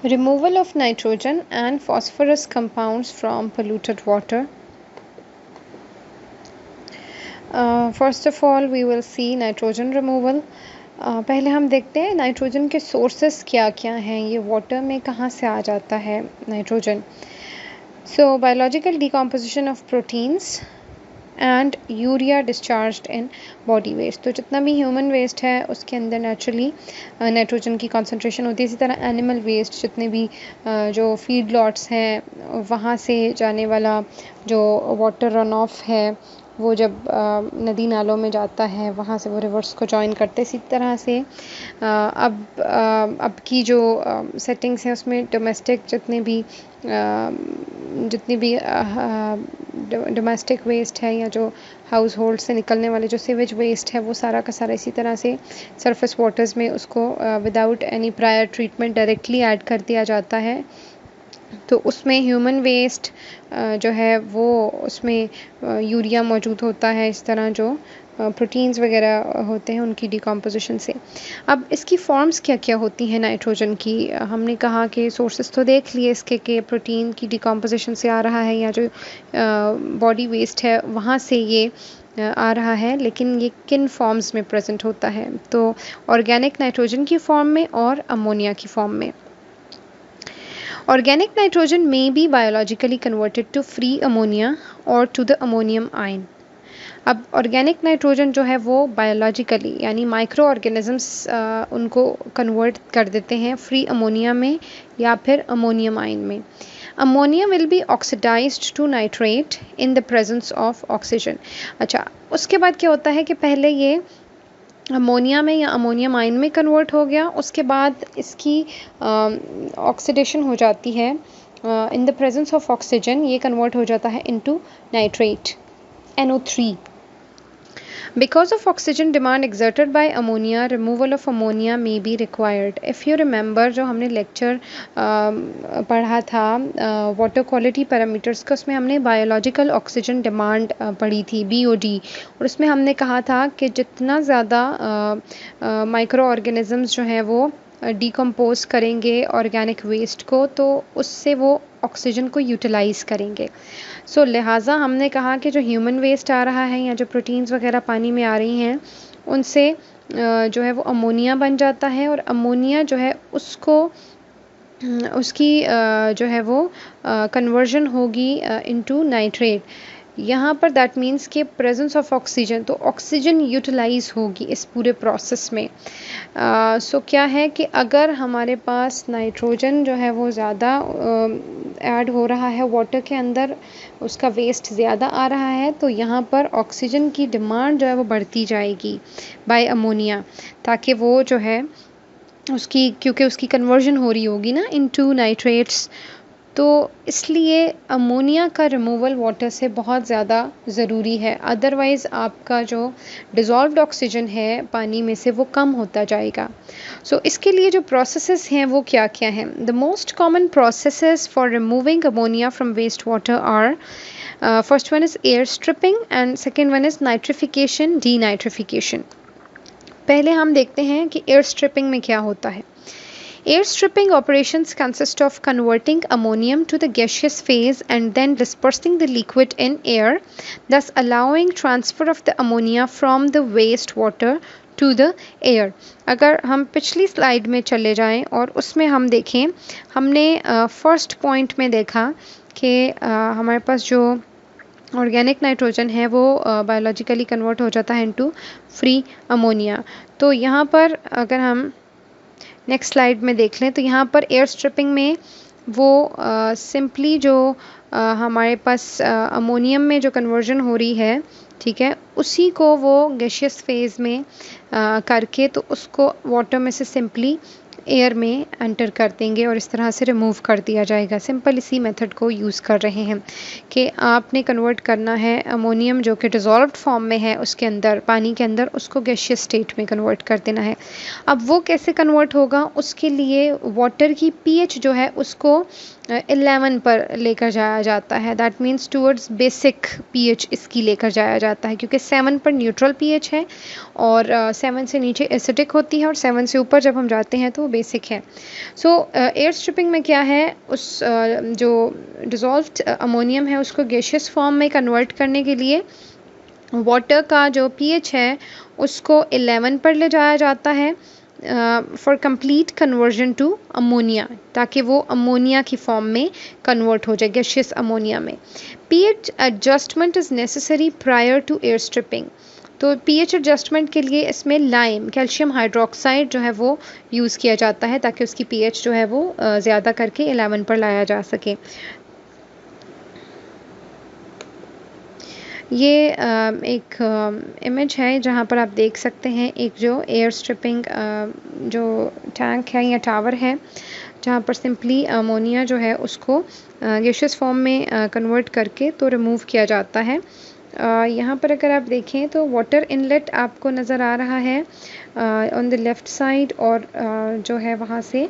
Removal of nitrogen and phosphorus compounds from polluted water. First of all, we will see nitrogen removal. पहले हम देखते हैं nitrogen के sources क्या क्या हैं, ये वाटर में कहाँ से आ जाता है nitrogen. So biological decomposition of proteins and urea discharged in body waste. तो जितना भी ह्यूमन वेस्ट है उसके अंदर नेचुरली नाइट्रोजन की कॉन्सेंट्रेशन होती है. इसी तरह एनिमल वेस्ट, जितने भी जो फीड लॉट्स हैं वहाँ से जाने वाला जो वाटर रन ऑफ है वो जब नदी नालों में जाता है वहाँ से वो रिवर्स को जॉइन करते हैं. इसी तरह से अब की जो सेटिंग्स हैं उसमें डोमेस्टिक जितने भी डोमेस्टिक वेस्ट है या जो हाउस होल्ड से निकलने वाले जो सीवेज वेस्ट है वो सारा का सारा इसी तरह से सरफेस वाटर्स में उसको without any prior treatment directly add कर दिया जाता है. तो उसमें ह्यूमन वेस्ट जो है वो उसमें यूरिया मौजूद होता है. इस तरह जो प्रोटीन्स वगैरह होते हैं उनकी डिकम्पोजिशन से. अब इसकी फॉर्म्स क्या क्या होती हैं नाइट्रोजन की. हमने कहा कि सोर्सेस तो देख लिए इसके कि प्रोटीन की डिकम्पोजिशन से आ रहा है या जो बॉडी वेस्ट है वहाँ से ये आ रहा है. लेकिन ये किन फॉर्म्स में प्रेजेंट होता है. तो ऑर्गेनिक नाइट्रोजन की फॉर्म में और अमोनिया की फॉर्म में. Organic nitrogen may be biologically converted to free ammonia or to the ammonium ion. अब ऑर्गेनिक नाइट्रोजन जो है वो बायोलॉजिकली यानी माइक्रो ऑर्गेनिजम्स उनको कन्वर्ट कर देते हैं फ्री अमोनिया में या फिर अमोनियम आयन में. Ammonia will be oxidised to nitrate in the presence of oxygen. अच्छा, उसके बाद क्या होता है कि पहले ये अमोनिया में या अमोनियम आयन में कन्वर्ट हो गया, उसके बाद इसकी ऑक्सीडेशन हो जाती है in the presence of oxygen. ये कन्वर्ट हो जाता है into nitrate NO3. Because of oxygen demand exerted by ammonia, removal of ammonia may be required. If you remember जो हमने लेक्चर पढ़ा था वाटर क्वालिटी पैरामीटर्स का, उसमें हमने बायोलॉजिकल ऑक्सीजन डिमांड पढ़ी थी BOD. और उसमें हमने कहा था कि जितना ज़्यादा माइक्रो ऑर्गेनिजम्स जो हैं वो डिकम्पोज करेंगे ऑर्गेनिक वेस्ट को तो उससे वो ऑक्सीजन को यूटिलाइज़ करेंगे. सो लिहाजा हमने कहा कि जो ह्यूमन वेस्ट आ रहा है या जो प्रोटीन्स वगैरह पानी में आ रही हैं उनसे जो है वो अमोनिया बन जाता है. और अमोनिया जो है उसको उसकी जो है वो कन्वर्जन होगी इनटू नाइट्रेट. यहाँ पर दैट मीन्स के प्रेजेंस ऑफ ऑक्सीजन, तो ऑक्सीजन यूटिलाइज होगी इस पूरे प्रोसेस में. सो क्या है कि अगर हमारे पास नाइट्रोजन जो है वो ज़्यादा ऐड हो रहा है वाटर के अंदर, उसका वेस्ट ज़्यादा आ रहा है, तो यहाँ पर ऑक्सीजन की डिमांड जो है वो बढ़ती जाएगी बाय अमोनिया, ताकि वो जो है उसकी क्योंकि उसकी कन्वर्जन हो रही होगी ना इनटू नाइट्रेट्स. तो इसलिए अमोनिया का रिमूवल वाटर से बहुत ज़्यादा ज़रूरी है. अदरवाइज़ आपका जो डिज़ोल्व्ड ऑक्सीजन है पानी में से वो कम होता जाएगा. सो इसके लिए जो प्रोसेसेस हैं वो क्या क्या हैं. The most common processes for removing ammonia from waste water are first one is air stripping and second one is nitrification, denitrification. पहले हम देखते हैं कि एयर स्ट्रिपिंग में क्या होता है. Air stripping operations consist of converting ammonium to the gaseous phase and then dispersing the liquid in air, thus allowing transfer of the ammonia from the waste water to the air. अगर हम पिछली slide में चले जाएं और उसमें हम देखें, हमने फर्स्ट पॉइंट में देखा कि हमारे पास जो ऑर्गेनिक नाइट्रोजन है वो बायोलॉजिकली कन्वर्ट हो जाता है इनटू फ्री अमोनिया. तो यहाँ पर अगर हम नेक्स्ट स्लाइड में देख लें तो यहाँ पर एयर स्ट्रिपिंग में वो सिंपली जो हमारे पास अमोनियम में जो कन्वर्जन हो रही है, ठीक है, उसी को वो गैशियस फेज़ में करके तो उसको वाटर में से सिंपली एयर में एंटर कर देंगे और इस तरह से रिमूव कर दिया जाएगा. सिंपल इसी मेथड को यूज़ कर रहे हैं कि आपने कन्वर्ट करना है अमोनियम जो कि डिज़ोल्व्ड फॉर्म में है उसके अंदर पानी के अंदर, उसको गैशियस स्टेट में कन्वर्ट कर देना है. अब वो कैसे कन्वर्ट होगा, उसके लिए वाटर की pH जो है उसको 11 पर लेकर जाया जाता है। That means towards basic pH इसकी लेकर जाया जाता है, क्योंकि 7 पर न्यूट्रल पीएच है और 7 से नीचे एसिडिक होती है और 7 से ऊपर जब हम जाते हैं तो वो बेसिक है। सो एयर स्ट्रिपिंग में क्या है, उस जो डिज़ोल्व्ड अमोनियम है उसको गैसियस फॉर्म में कन्वर्ट करने के लिए वाटर का जो पीएच है उसको 11 पर ले जाया जाता है for complete conversion to ammonia, ताकि वो अमोनिया की फॉर्म में कन्वर्ट हो जाए, गैसियस अमोनिया में। PH adjustment is necessary prior to air stripping. तो पीएच एडजस्टमेंट के लिए इसमें लाइम, कैल्शियम हाइड्रोक्साइड जो है वो यूज़ किया जाता है, ताकि उसकी पीएच जो है वो ज़्यादा करके 11 पर लाया जा सके। ये एक इमेज है जहाँ पर आप देख सकते हैं एक जो एयर स्ट्रिपिंग जो टैंक है या टावर है, जहाँ पर सिंपली अमोनिया जो है उसको गैसियस फॉर्म में कन्वर्ट करके तो रिमूव किया जाता है। यहाँ पर अगर आप देखें तो वाटर इनलेट आपको नज़र आ रहा है ऑन द लेफ़्ट साइड, और जो है वहाँ से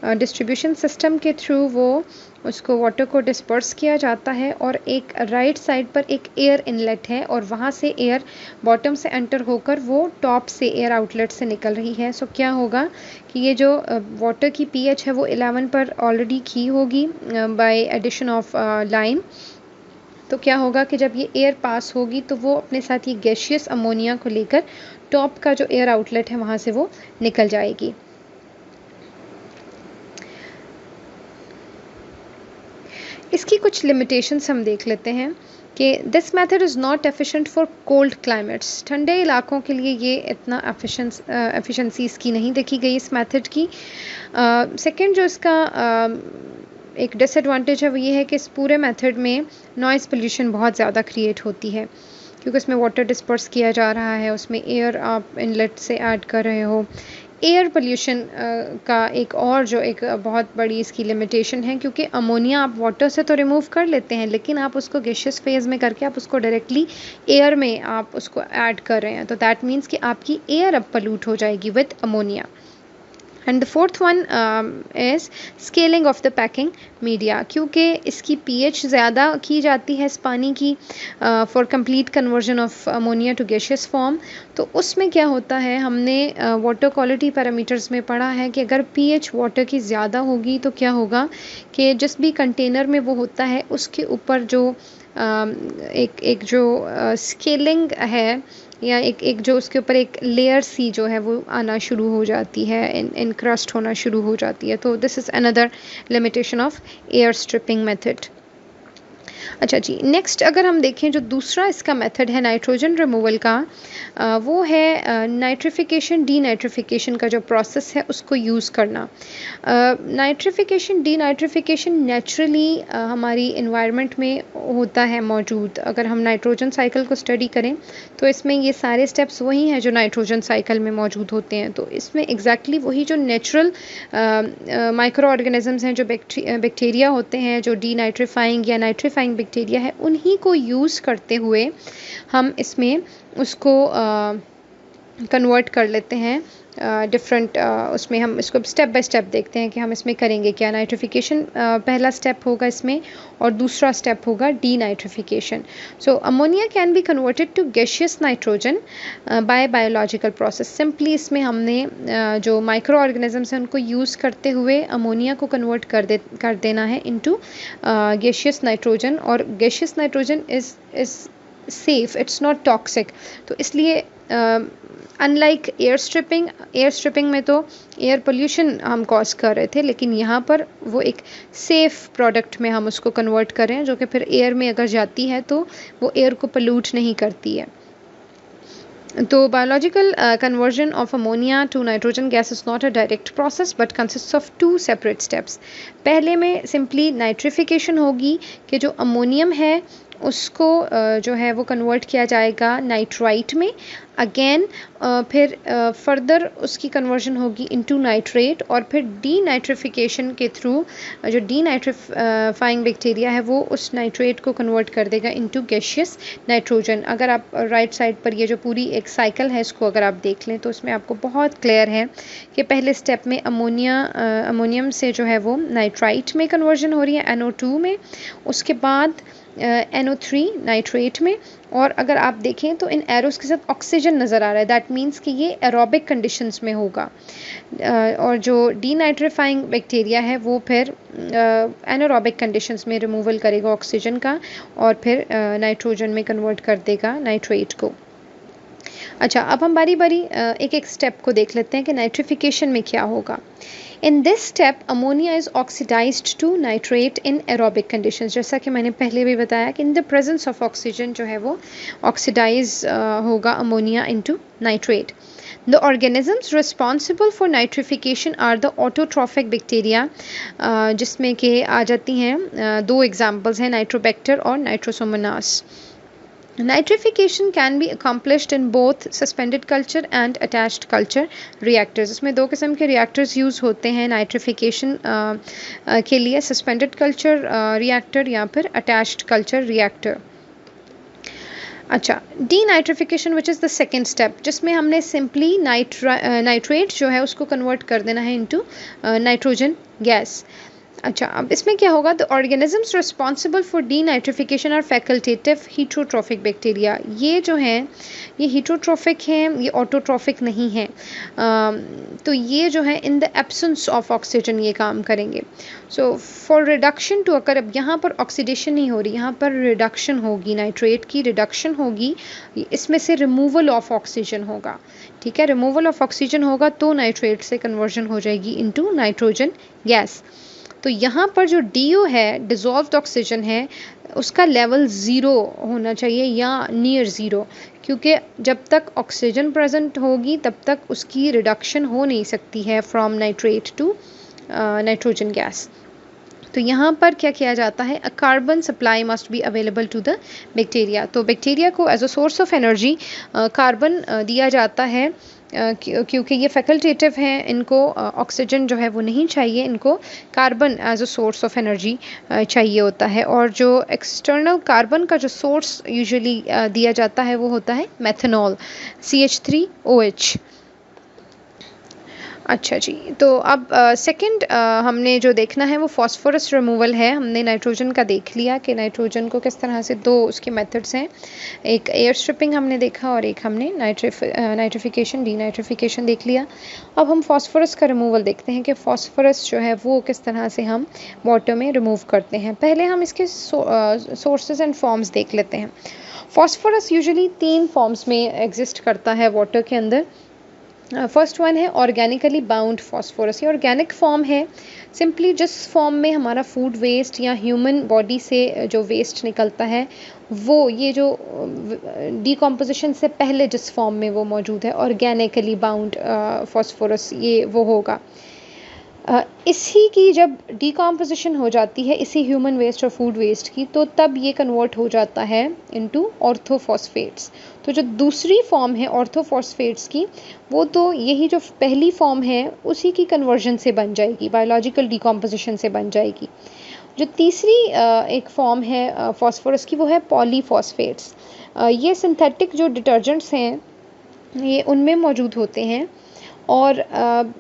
डिस्ट्रीब्यूशन सिस्टम के थ्रू वो उसको वाटर को डिस्पर्स किया जाता है, और एक राइट साइड पर एक एयर इनलेट है और वहाँ से एयर बॉटम से एंटर होकर वो टॉप से एयर आउटलेट से निकल रही है। सो क्या होगा कि ये जो वाटर की पीएच है वो 11 पर ऑलरेडी की होगी बाय एडिशन ऑफ लाइम। तो क्या होगा कि जब ये एयर पास होगी तो वो अपने साथ ये गैसियस अमोनिया को लेकर टॉप का जो एयर आउटलेट है वहाँ से वो निकल जाएगी। इसकी कुछ लिमिटेशंस हम देख लेते हैं कि this method is not efficient for cold climates. ठंडे इलाकों के लिए ये इतना एफिशिएंसी इसकी नहीं देखी गई इस मेथड की। सेकंड जो इसका एक डिसएडवांटेज है वो ये है कि इस पूरे मेथड में नॉइज़ पोल्यूशन बहुत ज़्यादा क्रिएट होती है, क्योंकि उसमें वाटर डिस्पर्स किया जा रहा है, उसमें एयर आप इनलेट से ऐड कर रहे हो। एयर पोल्यूशन का एक और जो एक बहुत बड़ी इसकी लिमिटेशन है, क्योंकि अमोनिया आप वाटर से तो रिमूव कर लेते हैं, लेकिन आप उसको गैसियस फेज में करके आप उसको डायरेक्टली एयर में आप उसको ऐड कर रहे हैं, तो दैट मीन्स कि आपकी एयर अब पोल्यूट हो जाएगी with ammonia. And the fourth one is scaling of the packing media, क्योंकि इसकी पीएच ज़्यादा की जाती है इस पानी की for complete conversion of ammonia to gaseous form. तो उसमें क्या होता है, हमने वाटर क्वालिटी पैरामीटर्स में पढ़ा है कि अगर पीएच वाटर की ज़्यादा होगी तो क्या होगा कि जिस भी कंटेनर में वो होता है उसके ऊपर जो एक जो स्केलिंग है, या एक जो उसके ऊपर एक लेयर सी जो है वो आना शुरू हो जाती है, इनक्रस्ट होना शुरू हो जाती है। तो this is another limitation of air stripping method. अच्छा जी, नेक्स्ट अगर हम देखें जो दूसरा इसका मेथड है नाइट्रोजन रिमूवल का, वो है नाइट्रिफिकेशन डीनाइट्रिफिकेशन का जो प्रोसेस है उसको यूज़ करना। नाइट्रिफिकेशन डीनाइट्रिफिकेशन नेचुरली हमारी इन्वायरमेंट में होता है मौजूद। अगर हम नाइट्रोजन साइकिल को स्टडी करें तो इसमें ये सारे स्टेप्स वही हैं जो नाइट्रोजन साइकिल में मौजूद होते हैं। तो इसमें एग्जैक्टली वही जो नेचुरल माइक्रो ऑर्गेनिजम्स हैं, जो बैक्टीरिया होते हैं, जो डीनाइट्रीफाइंग या नाइट्रीफाइंग बैक्टीरिया है, उन्हीं को यूज़ करते हुए हम इसमें उसको कन्वर्ट कर लेते हैं डिफरेंट। उसमें हम इसको स्टेप बाय स्टेप देखते हैं कि हम इसमें करेंगे क्या। नाइट्रिफिकेशन पहला स्टेप होगा इसमें, और दूसरा स्टेप होगा denitrification. So ammonia can be converted to gaseous nitrogen by biological process. Simply इसमें हमने जो माइक्रो ऑर्गेनिजम्स हैं उनको यूज़ करते हुए अमोनिया को कन्वर्ट कर देना है इनटू गैसियस नाइट्रोजन, और gaseous nitrogen is safe, it's not toxic. तो इसलिए अनलाइक एयर स्ट्रिपिंग में तो एयर पोल्यूशन हम कॉज कर रहे थे, लेकिन यहाँ पर वो एक सेफ प्रोडक्ट में हम उसको कन्वर्ट कर रहे हैं, जो कि फिर एयर में अगर जाती है तो वो एयर को पोल्यूट नहीं करती है। तो biological conversion of ammonia to nitrogen gas is not a direct process but consist of 2 separate steps. पहले में सिंपली नाइट्रिफिकेशन होगी कि जो अमोनियम है उसको जो है वो कन्वर्ट किया जाएगा नाइट्राइट में। अगेन फिर फर्दर उसकी कन्वर्जन होगी इनटू नाइट्रेट, और फिर डीनाइट्रिफिकेशन के थ्रू जो डीनाइट्रिफाइंग बैक्टीरिया है वो उस नाइट्रेट को कन्वर्ट कर देगा इनटू गैसियस नाइट्रोजन। अगर आप राइट साइड पर ये जो पूरी एक साइकिल है इसको अगर आप देख लें तो इसमें आपको बहुत क्लियर है कि पहले स्टेप में अमोनियम से जो है वो नाइट्राइट में कन्वर्जन हो रही है NO2 में, उसके बाद NO3 नाइट्रेट में, और अगर आप देखें तो इन एरोस के साथ ऑक्सीजन नज़र आ रहा है, दैट मीन्स कि ये एरोबिक कंडीशंस में होगा। और जो डीनाइट्रीफाइंग बैक्टीरिया है वो फिर एनारोबिक कंडीशंस में रिमूवल करेगा ऑक्सीजन का और फिर नाइट्रोजन में कन्वर्ट कर देगा नाइट्रेट को। अच्छा, अब हम बारी बारी एक एक स्टेप को देख लेते हैं कि नाइट्रिफिकेशन में क्या होगा। In this step ammonia is oxidised to nitrate in aerobic conditions. जैसा कि मैंने पहले भी बताया कि in the presence of oxygen जो है वो ऑक्सीडाइज होगा ammonia into nitrate. The organisms responsible for nitrification are the autotrophic bacteria, जिसमें कि आ जाती हैं दो एग्जाम्पल्स हैं, नाइट्रोबैक्टर और Nitrosomonas. Nitrification can be accomplished in both suspended culture and attached culture reactors। इसमें दो किस्म के reactors यूज़ होते हैं nitrification के लिए, suspended culture reactor या फिर attached culture reactor। अच्छा, denitrification which is the second step, जिसमें हमने सिंपली नाइट्रेट जो है उसको कन्वर्ट कर देना है इनटू नाइट्रोजन गैस। अच्छा, अब इसमें क्या होगा, the organisms responsible for denitrification are facultative heterotrophic bacteria. ये जो हैं ये हीट्रोट्रॉफिक हैं, ये ऑटोट्रॉफिक नहीं हैं। तो ये जो है in the absence of oxygen ये काम करेंगे। So for reduction to occur, अब यहाँ पर ऑक्सीडेशन नहीं हो रही, यहाँ पर रिडक्शन होगी, नाइट्रेट की रिडक्शन होगी, इसमें से रिमूवल ऑफ ऑक्सीजन होगा। ठीक है, रिमूवल ऑफ ऑक्सीजन होगा तो नाइट्रेट से कन्वर्जन हो जाएगी इनटू नाइट्रोजन गैस। तो यहाँ पर जो DO है, डिज़ोल्व्ड ऑक्सीजन है, उसका लेवल 0 होना चाहिए या नियर 0, क्योंकि जब तक ऑक्सीजन प्रेजेंट होगी तब तक उसकी रिडक्शन हो नहीं सकती है from nitrate to nitrogen gas. तो यहाँ पर क्या किया जाता है, a carbon supply must be available to the bacteria. तो बैक्टीरिया को as a source of energy carbon दिया जाता है, क्योंकि ये फैकल्टेटिव हैं, इनको ऑक्सीजन जो है वो नहीं चाहिए, इनको carbon as a source of energy चाहिए होता है। और जो एक्सटर्नल कार्बन का जो सोर्स यूजुअली दिया जाता है वो होता है मेथनॉल, CH3OH। अच्छा जी, तो अब सेकंड हमने जो देखना है वो फॉस्फोरस रिमूवल है। हमने नाइट्रोजन का देख लिया कि नाइट्रोजन को किस तरह से, दो उसके मेथड्स हैं, एक एयर स्ट्रिपिंग हमने देखा और एक हमने नाइट्रिफिकेशन डीनाइट्रिफिकेशन देख लिया। अब हम फॉस्फोरस का रिमूवल देखते हैं कि फॉस्फोरस जो है वो किस तरह से हम वाटर में रिमूव करते हैं। पहले हम इसके सोर्सेज एंड फॉर्म्स देख लेते हैं। फॉस्फोरस यूजुअली 3 फॉर्म्स में एग्जिस्ट करता है वाटर के अंदर। फर्स्ट वन है ऑर्गेनिकली बाउंड फॉस्फोरस। ये ऑर्गेनिक फॉर्म है, सिंपली जिस फॉर्म में हमारा फूड वेस्ट या ह्यूमन बॉडी से जो वेस्ट निकलता है वो, ये जो डिकम्पोजिशन से पहले जिस फॉर्म में वो मौजूद है, ऑर्गेनिकली बाउंड फॉस्फोरस ये वो होगा। इसी की जब डिकम्पोजिशन हो जाती है इसी ह्यूमन वेस्ट और फूड वेस्ट की, तो तब ये कन्वर्ट हो जाता है इनटू ऑर्थोफॉस्फेट्स। तो जो दूसरी फॉर्म है ऑर्थोफॉस्फेट्स की, वो तो यही जो पहली फॉर्म है उसी की कन्वर्जन से बन जाएगी, बायोलॉजिकल डिकम्पोजिशन से बन जाएगी। जो तीसरी एक फॉर्म है फॉस्फोरस की, वो है पॉलीफॉस्फेट्स। ये सिंथेटिक जो डिटर्जेंट्स हैं ये उनमें मौजूद होते हैं, और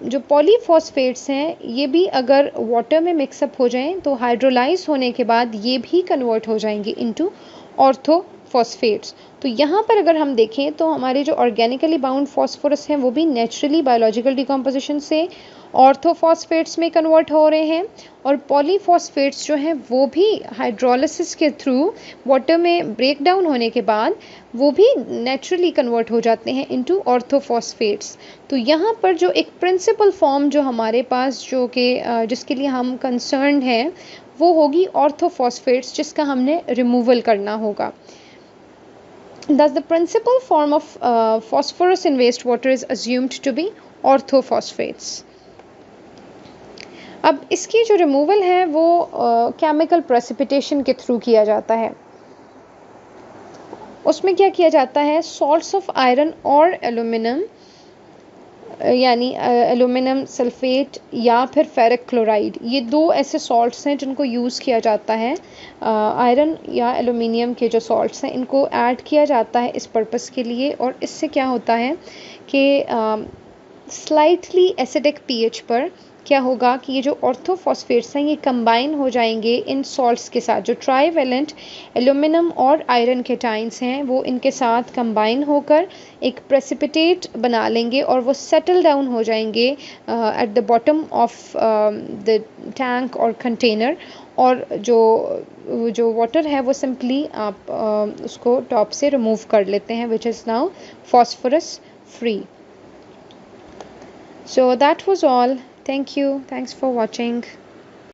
जो पॉलीफॉस्फेट्स हैं ये भी अगर वाटर में मिक्सअप हो जाएं तो हाइड्रोलाइज होने के बाद ये भी कन्वर्ट हो जाएंगे इनटू ऑर्थोफॉस्फेट्स। तो यहाँ पर अगर हम देखें तो हमारे जो ऑर्गेनिकली बाउंड फॉस्फोरस हैं वो भी नेचुरली बायोलॉजिकल डिकम्पोजिशन से ऑर्थोफॉस्फेट्स में कन्वर्ट हो रहे हैं, और पॉलीफॉस्फेट्स जो हैं वो भी हाइड्रोलिसिस के थ्रू वाटर में ब्रेक डाउन होने के बाद वो भी नेचुरली कन्वर्ट हो जाते हैं इनटू ऑर्थोफॉस्फेट्स। तो यहाँ पर जो एक प्रिंसिपल फॉर्म जो हमारे पास जो कि जिसके लिए हम कंसर्न हैं वो होगी ऑर्थोफॉस्फेट्स, जिसका हमने रिमूवल करना होगा। Thus the principal form of phosphorus in wastewater is assumed to be orthophosphates। अब इसकी जो रिमूवल है वो केमिकल प्रेसिपिटेशन के थ्रू किया जाता है। उसमें क्या किया जाता है, सॉल्ट्स ऑफ आयरन और एल्यूमिनियम यानी एल्यूमिनियम सल्फेट या फिर फेरिक क्लोराइड, ये दो ऐसे सॉल्ट्स हैं जिनको यूज़ किया जाता है। आयरन या एल्यूमिनियम के जो सॉल्ट्स हैं इनको ऐड किया जाता है इस पर्पस के लिए, और इससे क्या होता है कि स्लाइटली एसिडिक पीएच पर क्या होगा कि ये जो ऑर्थोफॉस्फेट्स हैं ये कंबाइन हो जाएंगे इन सॉल्ट्स के साथ। जो ट्राईवैलेंट एल्यूमिनियम और आयरन केटाइंस हैं वो इनके साथ कंबाइन होकर एक प्रेसिपिटेट बना लेंगे और वो सेटल डाउन हो जाएंगे at the bottom of the tank और कंटेनर, और जो जो वाटर है वो सिंपली आप उसको टॉप से रिमूव कर लेते हैं, which is now phosphorus free. So that was all. Thank you. Thanks for watching.